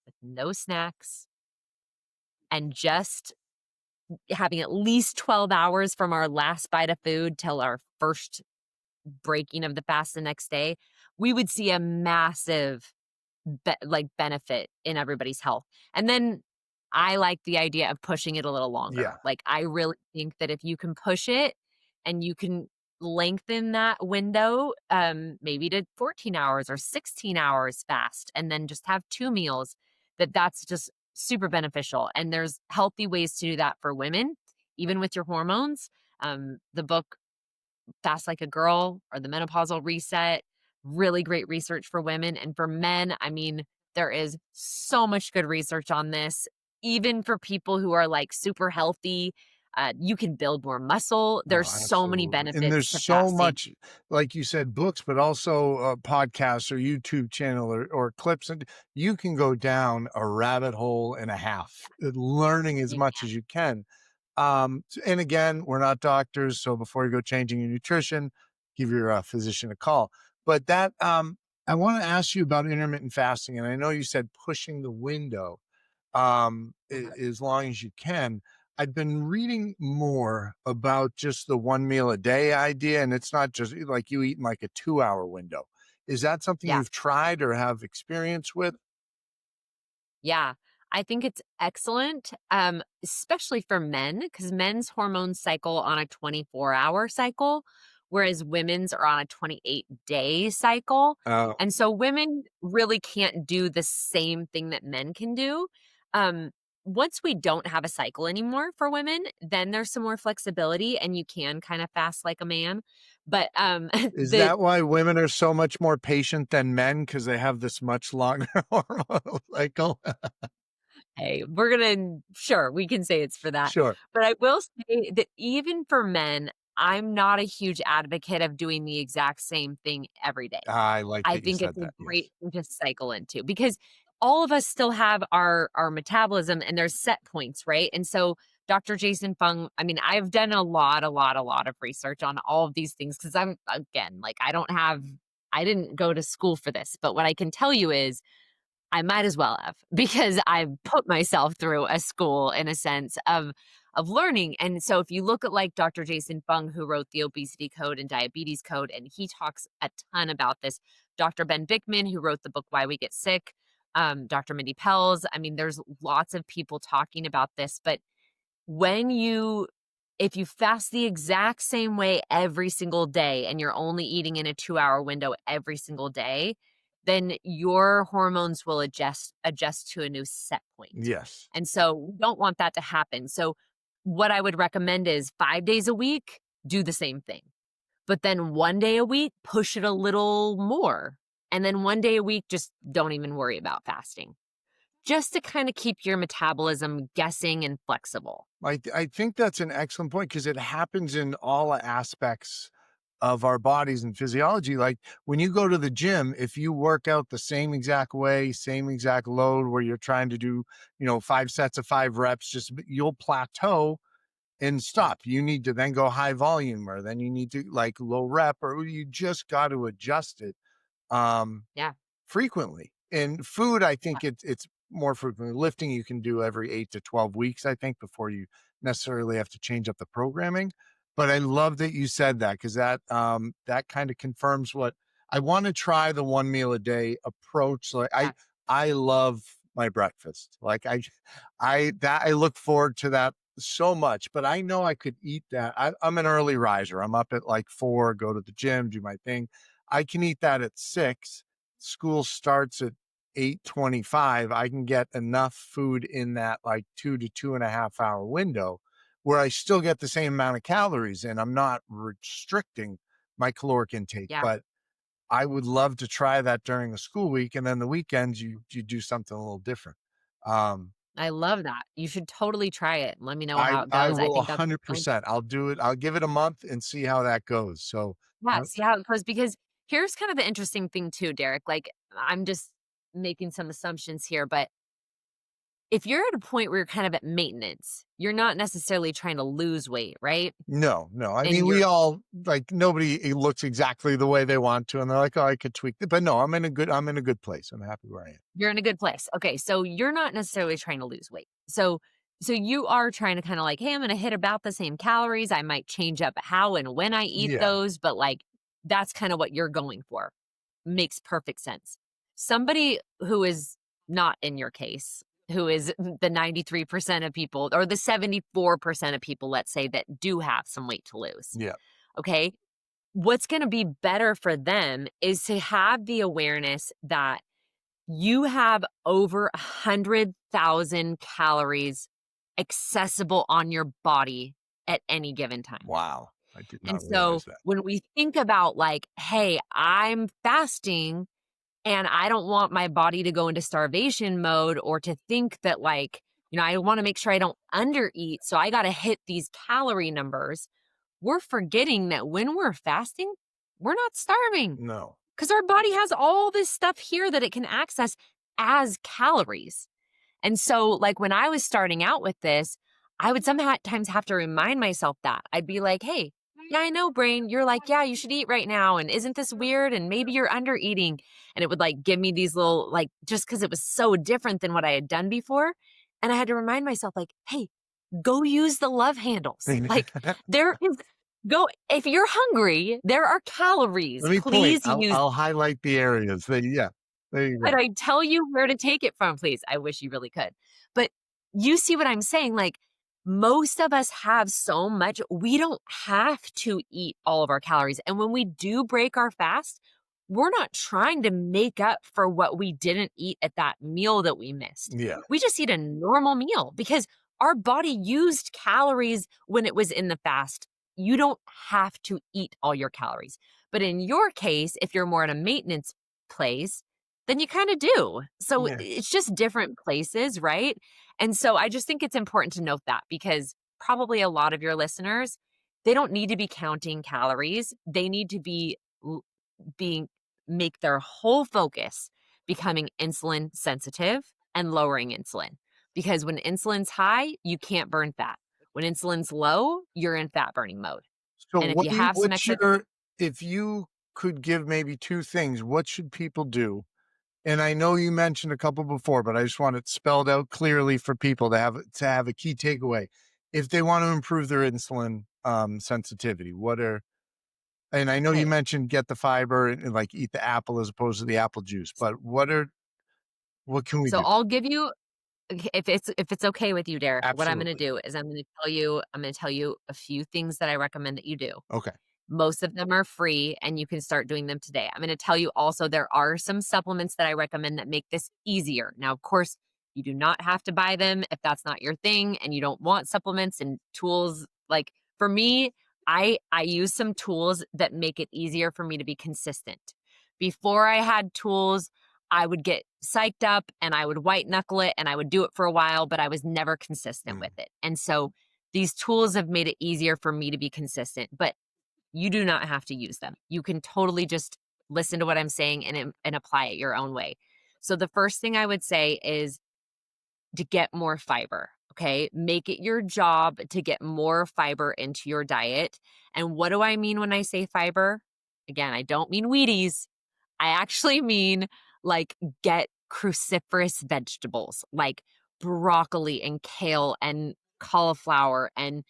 with no snacks and just having at least 12 hours from our last bite of food till our first breaking of the fast the next day, we would see a massive benefit in everybody's health. And then I like the idea of pushing it a little Yeah. longer. Like, I really think that if you can push it and you can lengthen that window, maybe to 14 hours or 16 hours fast, and then just have 2 meals, that's just super beneficial. And there's healthy ways to do that for women, even with your hormones. The book Fast Like a Girl or the Menopausal Reset, really great research for women. And for men, I mean, there is so much good research on this. Even for people who are like super healthy, you can build more muscle. No, There's so many absolutely. And benefits there's to so fasting. much, like you said, books, but also podcasts or YouTube channel or clips. And you can go down a rabbit hole and a half, learning as You much can. as you can. And again, we're not doctors. So before you go changing your nutrition, give your physician a call. But I want to ask you about intermittent fasting. And I know you said pushing the window as long as you can. I've been reading more about just the 1 meal a day idea, and it's not just like you eat in like a 2 hour window. Is that something Yeah. you've tried or have experience with? Yeah, I think it's excellent, especially for men, because men's hormones cycle on a 24-hour cycle, whereas women's are on a 28-day cycle. Uh, And so women really can't do the same thing that men can do. Um, Once we don't have a cycle anymore for women, then there's some more flexibility and you can kind of fast like a man. But is the that why women are so much more patient than men because they have this much longer hormonal cycle? Hey, we're gonna sure, we can say it's for that. Sure. But I will say that even for men, I'm not a huge advocate of doing the exact same thing every day. I like I that you think it's said a that. Yes. great thing to cycle into because all of us still have our metabolism and there's set points, right? And so Dr. Jason Fung, I mean, I've done a lot of research on all of these things because I'm again, like I didn't go to school for this, but what I can tell you is I might as well have because I've put myself through a school in a sense of learning. And so if you look at like Dr. Jason Fung, who wrote the obesity code and diabetes code, and he talks a ton about this. Dr. Ben Bickman, who wrote the book Why We Get Sick, Dr. Mindy Pelz. I mean, there's lots of people talking about this, but when you if you fast the exact same way every single day and you're only eating in a 2-hour window every single day, then your hormones will adjust to a new set point. Yes. And so we don't want that to happen. So what I would recommend is 5 days a week, do the same thing. But then 1 day a week, push it a little more. And then 1 day a week, just don't even worry about fasting. Just to kind of keep your metabolism guessing and flexible. I think that's an excellent point because it happens in all aspects of our bodies and physiology. Like when you go to the gym, if you work out the same exact way, same exact load where you're trying to do, 5 sets of 5 reps, just you'll plateau and Yeah. stop. You need to then go high volume or then you need to like low rep or you just got to adjust it. Um, Yeah. frequently. In food, I think it's more frequently. Lifting you can do every 8 to 12 weeks, I think, before you necessarily have to change up the programming. But I love that you said that because that kind of confirms what I want to try the 1 meal a day approach. Like Yeah. I love my breakfast. Like I look forward to that so much, but I know I could eat that. I'm an early riser. I'm up at like 4, go to the gym, do my thing. I can eat that at 6. School starts at 8:25. I can get enough food in that like 2 to 2.5 hour window where I still get the same amount of calories and I'm not restricting my caloric intake. Yeah. But I would love to try that during the school week, and then the weekends you do something a little different. Um, I love that. You should totally try it. Let me know I how it I goes. I will think that's 100%. I'll do it. I'll give it a month and see how that goes. So, yeah, uh, see how it goes because here's kind of the interesting thing too, Derek. Like I'm just making some assumptions here, but if you're at a point where you're kind of at maintenance, you're not necessarily trying to lose weight, right? no, no. I And mean, you're we all like nobody looks exactly the way they want to, and they're like, "Oh, I could tweak it," but no, I'm in a good place. I'm happy where I am. you're in a good place. Okay, so you're not necessarily trying to lose weight. So you are trying to kind of like, hey, I'm going to hit about the same calories. I might change up how and when I eat Yeah, those, but like that's kind of what you're going for. Makes perfect sense. Somebody who is not in your case, who is the 93% of people or the 74% of people, let's say, that do have some weight to lose. yeah, Okay. What's going to be better for them is to have the awareness that you have over 100,000 calories accessible on your body at any given time. wow. I did And not so realize that. when we think about like, hey, I'm fasting and I don't want my body to go into starvation mode or to think that like, I want to make sure I don't undereat. So I got to hit these calorie numbers. We're forgetting that when we're fasting, we're not starving No. because our body has all this stuff here that it can access as calories. And so, like, when I was starting out with this, I would sometimes have to remind myself that. I'd be like, hey, yeah, I know, brain. You're like, yeah, you should eat right now. And isn't this weird? And maybe you're under eating. And it would like give me these little, like, just because it was so different than what I had done before. And I had to remind myself, like, hey, go use the love handles. Like, there is, go, if you're hungry, there are calories. Let me point. Please use, I'll highlight the areas. Yeah, there you could go. I tell you where to take it from, please? I wish you really could. But you see what I'm saying? Like, most of us have so much, we don't have to eat all of our calories. And when we do break our fast, we're not trying to make up for what we didn't eat at that meal that we missed. Yeah, We just eat a normal meal because our body used calories when it was in the fast. You don't have to eat all your calories. But in your case, if you're more in a maintenance place, then you kind of do. So yeah, it's just different places, right? And so I just think it's important to note that because probably a lot of your listeners, they don't need to be counting calories. They need to be being make their whole focus becoming insulin sensitive and lowering insulin. Because when insulin's high, you can't burn fat. When insulin's low, you're in fat burning mode. so And if you have some what's excess, your if you could give maybe 2 things, what should people do? And I know you mentioned a couple before, but I just want it spelled out clearly for people to have a key takeaway. If they want to improve their insulin, sensitivity, what are and I know you okay. mentioned get the fiber and, like, eat the apple as opposed to the apple juice, but what can we So do? I'll give you okay, if it's okay with you, Derek, what I'm gonna Absolutely. do is I'm gonna tell you a few things that I recommend that you do. Okay. Most of them are free and you can start doing them today. I'm gonna tell you also there are some supplements that I recommend that make this easier. Now, of course, you do not have to buy them if that's not your thing and you don't want supplements and tools. Like for me, I use some tools that make it easier for me to be consistent. Before I had tools, I would get psyched up and I would white knuckle it and I would do it for a while, but I was never consistent Mm, with it. And so these tools have made it easier for me to be consistent, but you do not have to use them. You can totally just listen to what I'm saying and apply it your own way. So the first thing I would say is to get more fiber. Okay. Make it your job to get more fiber into your diet. And what do I mean when I say fiber? Again, I don't mean Wheaties. I actually mean like get cruciferous vegetables like broccoli and kale and cauliflower and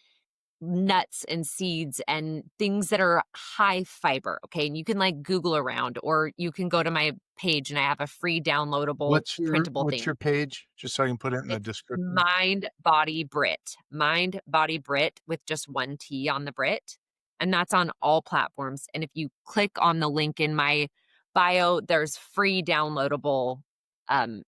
nuts and seeds and things that are high fiber. Okay. And you can like Google around or you can go to my page and I have a free downloadable printable what's thing. your page? Just so I can put it in the It's description. Mind Body Brit. Mind Body Brit with just one T on the Brit. And that's on all platforms. And if you click on the link in my bio, there's free downloadable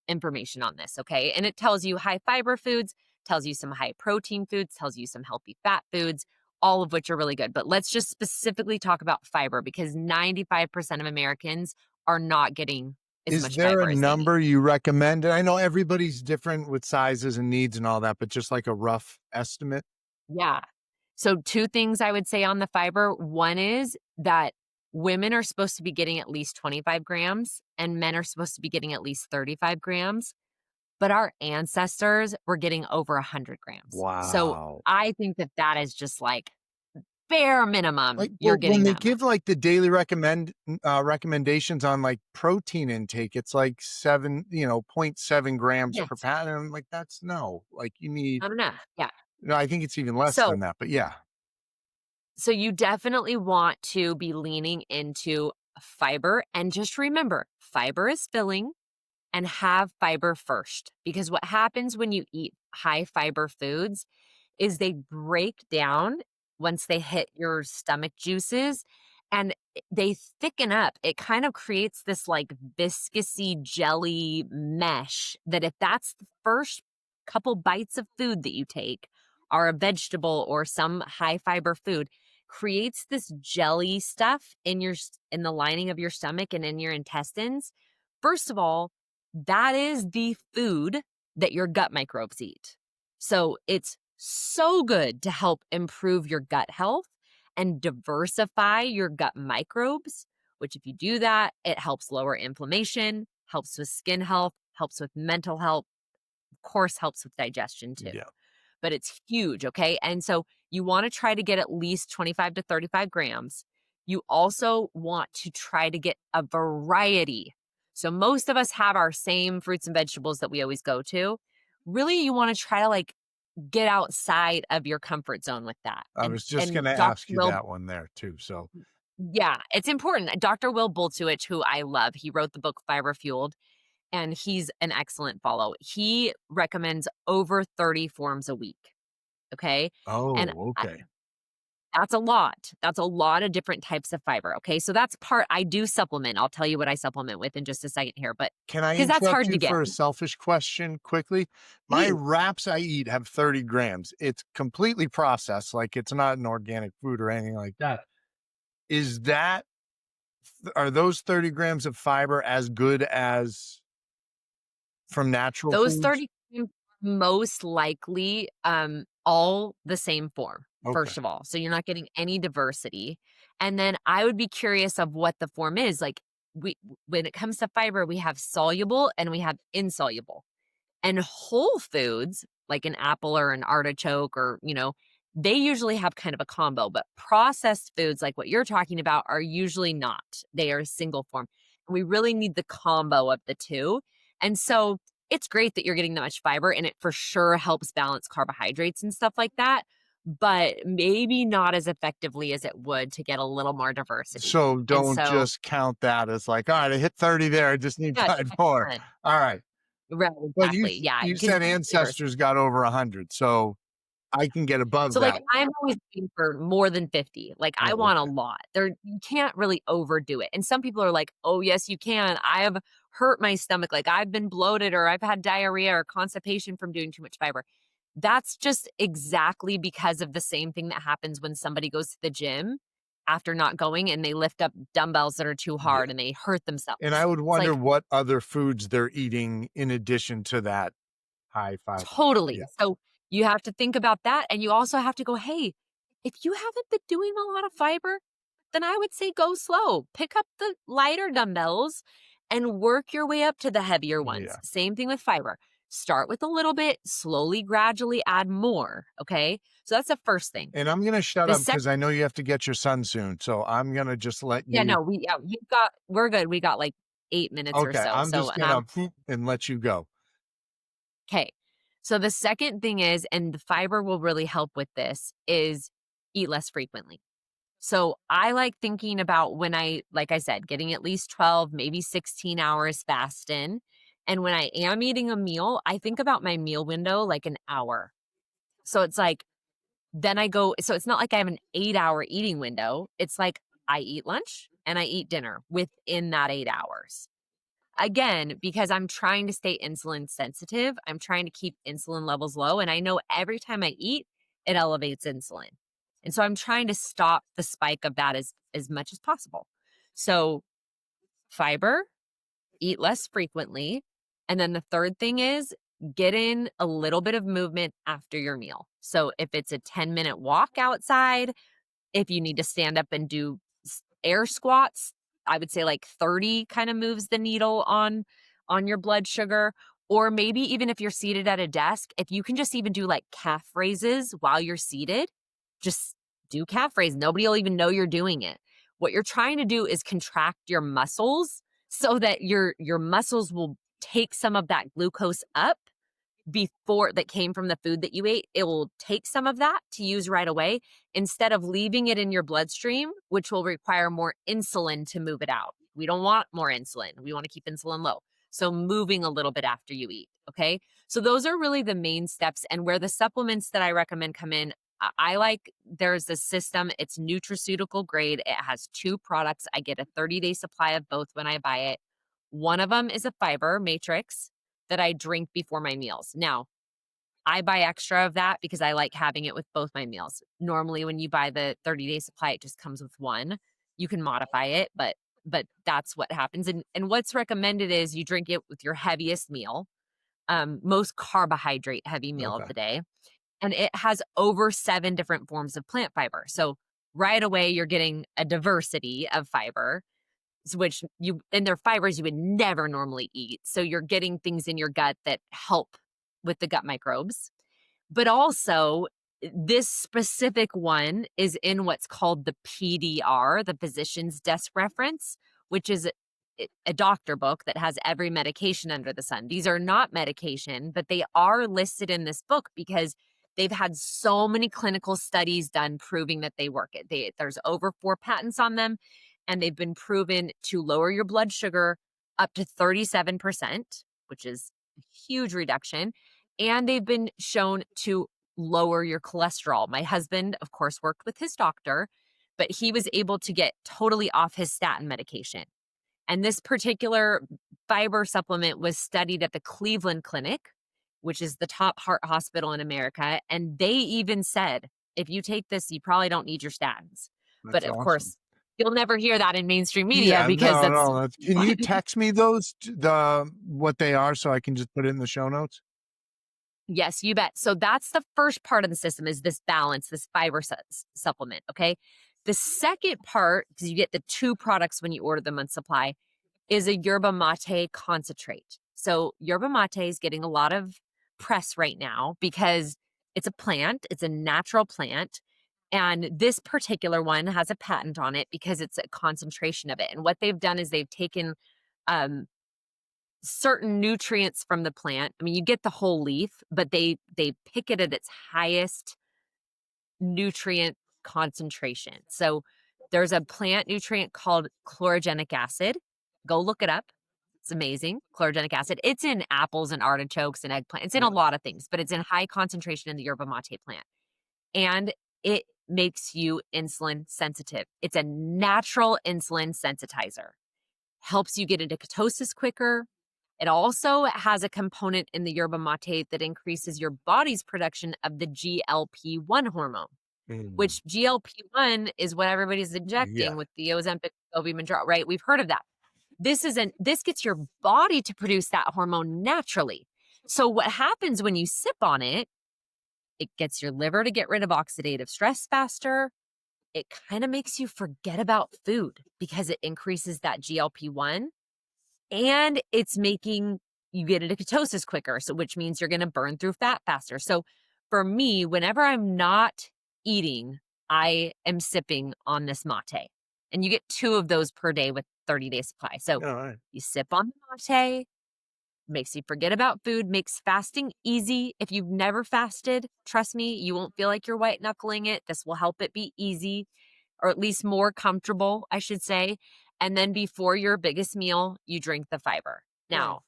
information on this. Okay. And it tells you high fiber foods, tells you some high protein foods, tells you some healthy fat foods, all of which are really good. But let's just specifically talk about fiber because 95% of Americans are not getting as Is much there a fiber as they need. number you recommend? And I know everybody's different with sizes and needs and all that, but just like a rough estimate? Yeah. So, two things I would say on the fiber. One is that women are supposed to be getting at least 25 grams and men are supposed to be getting at least 35 grams. But our ancestors were getting over 100 grams. So, Wow. I think that that is just like bare Like, minimum, you're well, when getting they that much. give, like, the daily recommendations on, like, protein intake, it's like 0.7 grams per Yes. pound, and I'm like, "That's no." Like, you need I don't know. Yeah. no, I think it's even less So than that, but yeah. so you definitely want to be leaning into fiber, and just remember, fiber is filling. And have fiber first. Because what happens when you eat high fiber foods is they break down once they hit your stomach juices and they thicken up. It kind of creates this like viscousy jelly mesh that if that's the first couple bites of food that you take or a vegetable or some high fiber food creates this jelly stuff in in the lining of your stomach and in your intestines. First of all, that is the food that your gut microbes eat. So it's so good to help improve your gut health and diversify your gut microbes, which, if you do that, it helps lower inflammation, helps with skin health, helps with mental health, of course, helps with digestion too. Yeah. But it's huge. Okay. And so you want to try to get at least 25 to 35 grams. You also want to try to get a variety. So most of us have our same fruits and vegetables that we always go to. Really, you want to try to like get outside of your comfort zone with that. I And was just and gonna Dr. ask you Will, that one there too, so yeah, it's important. Dr. Will Bultowich, who I love, he wrote the book Fiber Fueled, and he's an excellent follow. He recommends over 30 forms a week. Okay. And oh, okay. that's a lot. That's a lot of different types of fiber. Okay. So that's part I do supplement. I'll tell you what I supplement with in just a second here, but Can I because that's interrupt hard to you get. for a selfish question quickly? My Please. wraps I eat have 30 grams. It's completely processed, like, it's not an organic food or anything like that. Is that are those 30 grams of fiber as good as from natural Those foods? 30 grams are most likely all the same form, Okay. first of all. So you're not getting any diversity. And then I would be curious of what the form is. Like we when it comes to fiber, we have soluble and we have insoluble. And whole foods, like an apple or an artichoke or, they usually have kind of a combo, but processed foods like what you're talking about are usually not. They are a single form. And we really need the combo of the two. And so it's great that you're getting that much fiber and it for sure helps balance carbohydrates and stuff like that, but maybe not as effectively as it would to get a little more diversity. So And don't so, just count that as like, all right, I hit 30 there. I just need yeah, five take more. a ton. All right. Right, But exactly. Yeah, you because said ancestors got over 100, so I can get above so, like, that. I'm always looking for more than 50. Like, I Oh, want a okay. lot. You can't really overdo it. And some people are like, "Oh, yes, you can. I have hurt my stomach. Like, I've been bloated or I've had diarrhea or constipation from doing too much fiber." That's just exactly because of the same thing that happens when somebody goes to the gym after not going and they lift up dumbbells that are too Yeah. hard and they hurt And I themselves. would It's wonder like, what other foods they're eating in addition to that high fiber. totally. Yeah. So you have to think about that. And you also have to go, hey, if you haven't been doing a lot of fiber, then I would say go slow. Pick up the lighter dumbbells and work your way up to the heavier ones. Yeah. Same thing with fiber. Start with a little bit, slowly, gradually add more. Okay. So that's the first thing. And I'm going to shut The up second, because I know you have to get your son soon. So I'm going to just let yeah, you. no, we're good. We got like 8 minutes or Okay. so. I'm So, just and going I'll, to and let you go. okay. So the second thing is, and the fiber will really help with this, is eat less frequently. So I like thinking about when like I said, getting at least 12, maybe 16 hours fast in. And when I am eating a meal, I think about my meal window like an hour. So it's like, then I go, so it's not like I have an 8-hour eating window. It's like I eat lunch and I eat dinner within that 8 hours. Again, because I'm trying to stay insulin sensitive, I'm trying to keep insulin levels low. And I know every time I eat, it elevates insulin. And so I'm trying to stop the spike of that as much as possible. So fiber, eat less frequently. And then the third thing is get in a little bit of movement after your meal. So if it's a 10-minute walk outside, if you need to stand up and do air squats, I would say like 30 kind of moves the needle on your blood sugar. Or maybe even if you're seated at a desk, if you can just even do like calf raises while you're seated, just do calf raises. Nobody will even know you're doing it. What you're trying to do is contract your muscles so that your muscles will take some of that glucose up before that came from the food that you ate. It will take some of that to use right away instead of leaving it in your bloodstream, which will require more insulin to move it out. We don't want more insulin. We want to keep insulin low. So moving a little bit after you eat. Okay. So those are really the main steps. And where the supplements that I recommend come in, I like, there's a system, it's nutraceutical grade. It has 2 products. I get a 30-day supply of both when I buy it. One of them is a fiber matrix that I drink before my meals. Now, I buy extra of that because I like having it with both my meals. Normally, when you buy the 30-day supply, it just comes with one. You can modify it, but that's what happens. And what's recommended is you drink it with your heaviest meal, most carbohydrate heavy meal of Okay. the day. And it has over 7 different forms of plant fiber. So right away, you're getting a diversity of fiber, which you, and they're fibers you would never normally eat. So you're getting things in your gut that help with the gut microbes. But also, this specific one is in what's called the PDR, the physician's desk reference, which is a doctor book that has every medication under the sun. These are not medication, but they are listed in this book because they've had so many clinical studies done proving that they work. There's over 4 patents on them, and they've been proven to lower your blood sugar up to 37%, which is a huge reduction. And they've been shown to lower your cholesterol. My husband, of course, worked with his doctor, but he was able to get totally off his statin medication. And this particular fiber supplement was studied at the Cleveland Clinic, which is the top heart hospital in America. And they even said, if you take this, you probably don't need your statins. But That's of awesome. course, you'll never hear that in mainstream media Yeah, because no, that's no. Can you text me those, what they are, so I can just put it in the show notes? Yes, you bet. So that's the first part of the system is this balance, this fiber supplement. Okay. The second part, because you get the 2 products when you order them on supply, is a yerba mate concentrate. So yerba mate is getting a lot of press right now because it's a plant, it's a natural plant. And this particular one has a patent on it because it's a concentration of it. And what they've done is they've taken um, certain nutrients from the plant. I mean, you get the whole leaf, but they pick it at its highest nutrient concentration. So there's a plant nutrient called chlorogenic acid. Go look it up. It's amazing. Chlorogenic acid. It's in apples and artichokes and eggplant. It's in a Yeah. lot of things, but it's in high concentration in the yerba mate plant. And it makes you insulin sensitive. It's a natural insulin sensitizer. Helps you get into ketosis quicker. It also has a component in the yerba mate that increases your body's production of the GLP-1 hormone, Mm. which GLP-1 is what everybody's Yeah. injecting with the Ozempic, Wegovy, Mounjaro, right? We've heard of that. This gets your body to produce that hormone naturally. So what happens when you sip on it, it gets your liver to get rid of oxidative stress faster. It kind of makes you forget about food because it increases that GLP-1 and it's making you get into ketosis quicker. So, which means you're going to burn through fat faster. So, for me, whenever I'm not eating, I am sipping on this mate. And you get 2 of those per day with 30-day supply. So, All right. you sip on the mate, makes you forget about food, makes fasting easy. If you've never fasted, trust me, you won't feel like you're white knuckling it. This will help it be easy, or at least more comfortable, I should say. And then before your biggest meal, you drink the fiber. Nice. Now,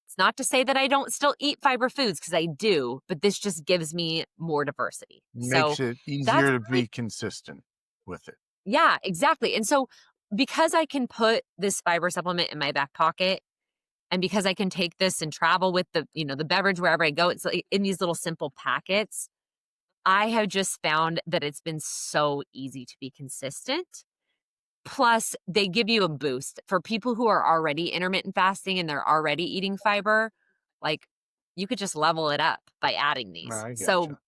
it's not to say that I don't still eat fiber foods because I do, but this just gives me more diversity. So Makes it that's easier to really, be consistent with it. yeah, exactly. And so because I can put this fiber supplement in my back pocket, and because I can take this and travel with the beverage wherever I go, it's like in these little simple packets. I have just found that it's been so easy to be consistent. Plus, they give you a boost. For people who are already intermittent fasting and they're already eating fiber, like, you could just level it up by adding these. I So, gotcha.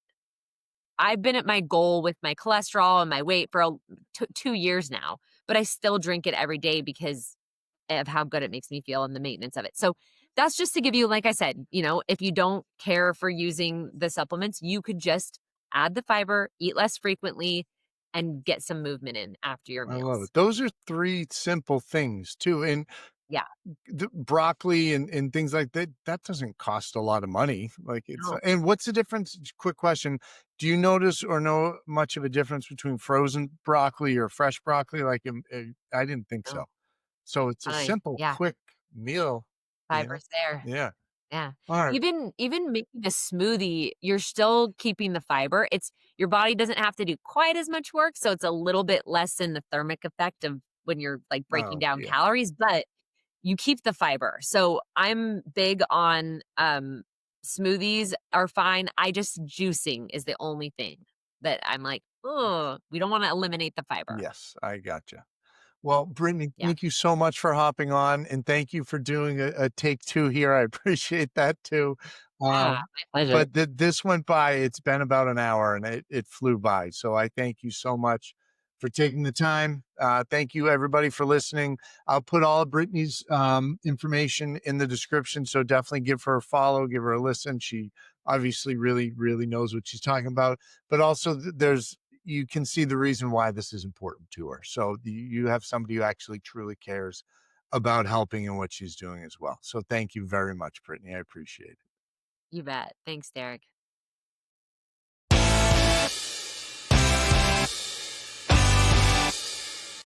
I've been at my goal with my cholesterol and my weight for 2 years now, but I still drink it every day because of how good it makes me feel and the maintenance of it. So, that's just to give you, like I said, if you don't care for using the supplements, you could just add the fiber, eat less frequently, and get some movement in after your I love meals. it. Those are 3 simple things too, and Yeah. the broccoli and things like that, that doesn't cost a lot of money, like, it's No. and what's the difference quick question, do you notice or know much of a difference between frozen broccoli or fresh broccoli? Like, I didn't think so. No. So it's a I simple, Yeah, quick meal, you know? fiber's there. Yeah. Yeah. Alright. Even making a smoothie, you're still keeping the fiber. It's Your body doesn't have to do quite as much work, so it's a little bit less in the thermic effect of when you're, like, breaking Oh, down yeah. calories, but you keep the fiber. So, I'm big on, smoothies are fine. I just juicing is the only thing that I'm like, oh, we don't wanna eliminate the fiber." Yes, I gotcha. Well, Brittany, Yeah. thank you so much for hopping on, and thank you for doing a take 2 here. I appreciate that too. Yeah, Um, my pleasure. but this went by, it's been about an hour and it flew by. So I thank you so much for taking the time. Thank you everybody for listening. I'll put all of Brittany's information in the description. So definitely give her a follow, give her a listen. She obviously really, really knows what she's talking about. But also there's you can see the reason why this is important to her. So you have somebody who actually truly cares about helping and what she's doing as well. So thank you very much, Brittany. I appreciate it. You bet. Thanks, Derek.